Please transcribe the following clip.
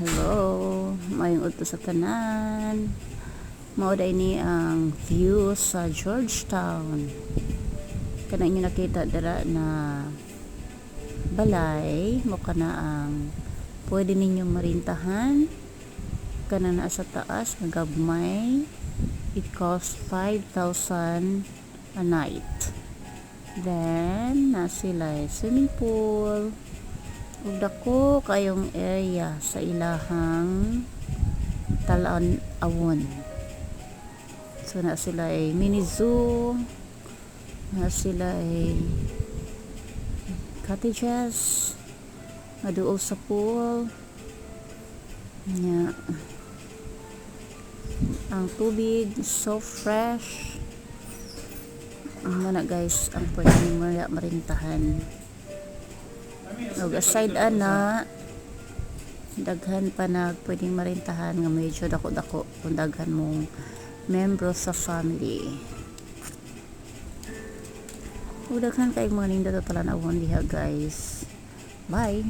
Hello, mayong udto sa tanan. Mao day ni ang view sa Georgetown. Kana inyo nakita dira na balay mo kana ang pwede ninyong marintahan. Kana na sa taas nga gagmay. It costs 5,000 a night. Then na sila swimming pool. Ug dako kayong area sa ilahang Talan-awon. So na sila ay mini zoo, na sila ay cottages, maduol sa pool. Nya ang tubig so fresh. Ano na guys ang pwede marintahan. Og aside ana daghan pa na pwedeng marintahan nga medyo dako-dako kung daghan mong membro sa family. Ug daghan kay mga nindot Talan-awon diha guys. Bye.